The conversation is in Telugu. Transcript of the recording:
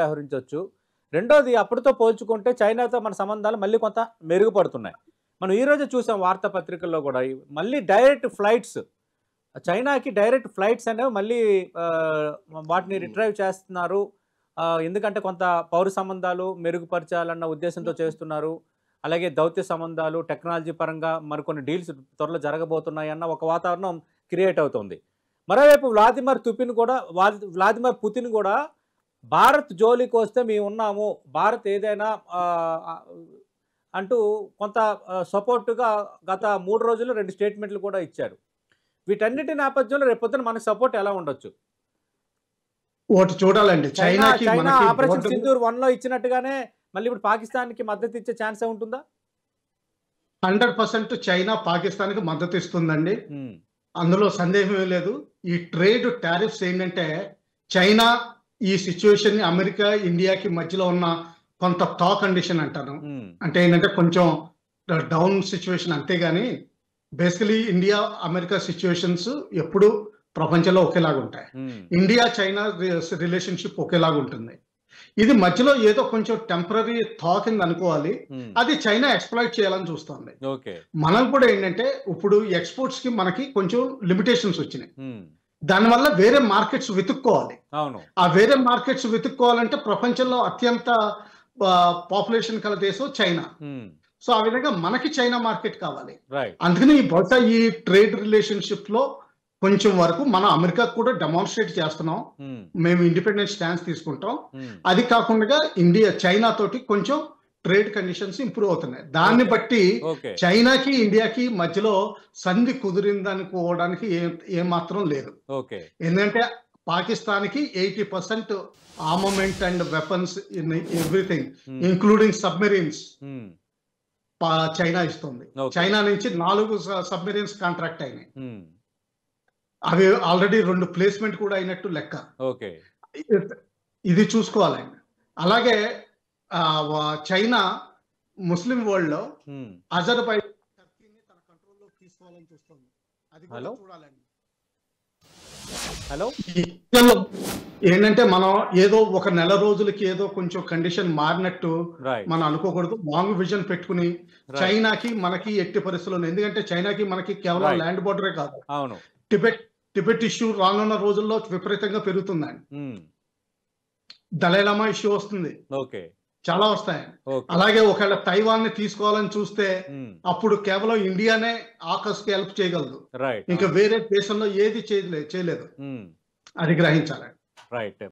వ్యవహరించొచ్చు. రెండోది అప్పటితో పోల్చుకుంటే చైనాతో మన సంబంధాలు మళ్ళీ కొంత మెరుగుపడుతున్నాయి. మనం ఈరోజే చూసాం వార్తాపత్రికల్లో గూడా మళ్ళీ డైరెక్ట్ ఫ్లైట్స్ చైనాకి డైరెక్ట్ ఫ్లైట్స్ అనేవి మళ్ళీ ఆహ్, వాటిని రిట్రైవ్ చేస్తున్నారు. ఎందుకంటే కొంత పౌర సంబంధాలు మెరుగుపరచాలన్న ఉద్దేశంతో చేస్తున్నారు. అలాగే దౌత్య సంబంధాలు, టెక్నాలజీ పరంగా మరికొన్ని డీల్స్ త్వరలో జరగబోతున్నాయన్న ఒక వాతావరణం క్రియేట్ అవుతుంది. మరోవైపు వ్లాదిమిర్ పుతిన్ కూడా భారత్ జోలికొస్తే మేమున్నాము. భారత్ ఏదైనా ఆహ్, ఆహ్, అంటూ కొంత సపోర్ట్‌గా గత 3 రోజుల్లో 2 స్టేట్మెంట్‌లు కూడా ఇచ్చారు. వీటన్నిటి నేపథ్యంలో రేపొద్దున మనకు సపోర్ట్ ఎలా ఉండొచ్చు? ఒకటి చూడాలండి. చైనా చైనాకి చైనా మనకి ఆపరేషన్ బోర్డర్ సింధూర్ 1లో ఇచ్చినట్టుగానే మళ్ళీ ఇప్పుడు పాకిస్తాన్‌కి మద్దతు ఇచ్చే ఛాన్స్ ఉంటుందా? 100% చైనా పాకిస్తాన్‌కి మద్దతు ఇస్తుందండి. హ్మ్. అందులో సందేహమే లేదు. ఈ ట్రేడ్ టారిఫ్స్ ఏంటంటే చైనా ఈ సిట్యుయేషన్‌ని అమెరికా, ఇండియాకి మధ్యలో ఉన్న కొంత కండిషన్ అంటాను. హ్మ్. అంటే ఏంటంటే కొంచెం డౌన్ సిట్యుయేషన్ అంతేగాని బేసికలీ ఇండియా, అమెరికా సిట్యుయేషన్స్ ఎప్పుడూ ప్రపంచంలో ఒకేలాగా ఉంటాయి. హ్మ్. ఇండియా, చైనా రిలేషన్‌షిప్ ఒకేలాగా ఉంటుంది. ఇది మధ్యలో ఏదో కొంచెం టెంపరరీ కింద అనుకోవాలి. హ్మ్. అది చైనా ఎక్స్‌ప్లాయిట్ చేయాలని చూస్తోంది. ఓకే. మనం కూడా ఏంటంటే ఇప్పుడు ఎక్స్‌పోర్ట్స్‌కి మనకి కొంచెం లిమిటేషన్స్ వచ్చినాయి. హ్మ్. దానివల్ల వేరే మార్కెట్స్ వెతుక్కోవాలి. అవును. ఆ వేరే మార్కెట్స్ వెతుక్కోవాలంటే ప్రపంచంలో అత్యంత పాపులేషన్ కల దేశం చైనా. హ్మ్. సో, ఆ విధంగా మనకి చైనా మార్కెట్ కావాలి. రైట్. అందుకని బహుశా ఈ ట్రేడ్ రిలేషన్‌షిప్‌లో కొంచెం వరకు మనం అమెరికాకు కూడా డెమాన్‌స్ట్రేట్ చేస్తున్నాం. హ్మ్. మేము ఇండిపెండెంట్ స్టాన్స్ తీసుకుంటాం. హ్మ్. అది కాకుండా చైనా తోటి కొంచెం ట్రేడ్ కండిషన్స్ ఇంప్రూవ్ అవుతున్నాయి. దాన్ని ఓకే. బట్టి ఓకే. చైనాకి, ఇండియాకి మధ్యలో సంధి కుదిరిందనుకోవడానికి ఏమాత్రం లేదు. ఓకే. ఎందుకంటే పాకిస్తాన్‌కి 80% armament and weapons in everything హ్మ్. ఇంక్లూడింగ్ సబ్‌మెరైన్స్ హ్మ్. చైనా ఇస్తుంది. ఓకే. చైనా నుంచి 4 సబ్‌మెరైన్స్ కాంట్రాక్ట్ అయినాయి. హ్మ్. అవి ఆల్రెడీ 2 ప్లేస్‌మెంట్ కూడా అయినట్టు లెక్క. ఓకే. ఇ- ఇది చూసుకోవాలండి. అలాగే చైనా ముస్లిం వరల్డ్‌లో హ్మ్. అజర్బైజాన్, టర్కీని తన కంట్రోల్‌లోకి తీసుకోవాలని చూస్తుంది. అది కూడా హలో? చూడాలండి. హలో? ఈ విషయంలో ఏంటంటే మనం ఏదో ఒక నెల రోజులకి ఏదో కొంచెం కండిషన్ మారినట్టు రైట్. మనం అనుకోకూడదు. లాంగ్ విజన్ పెట్టుకుని రైట్. చైనాకి మనకి ఎట్టి పరిస్థితుల్లో, ఎందుకంటే చైనాకి మనకి కేవలం రైట్. ల్యాండ్ బోర్డరే కాదు, అవును. టిబెట్ ఇష్యూ రానున్న రోజుల్లో విపరీతంగా పెరుగుతుందండి. హ్మ్. దలైలామా ఇష్యూ వస్తుంది. ఓకే. చాలా వస్తాయి. ఓకే. అలాగే ఒకవేళ తైవాన్ని తీసుకోవాలని చూస్తే హ్మ్. అప్పుడు కేవలం ఇండియానే ఆకస్కి హెల్ప్ చేయగలదు. రైట్. ఇంకా వేరే దేశంలో ఏది చేయలేదు. హ్మ్. అది గ్రహించాలి. రైట్.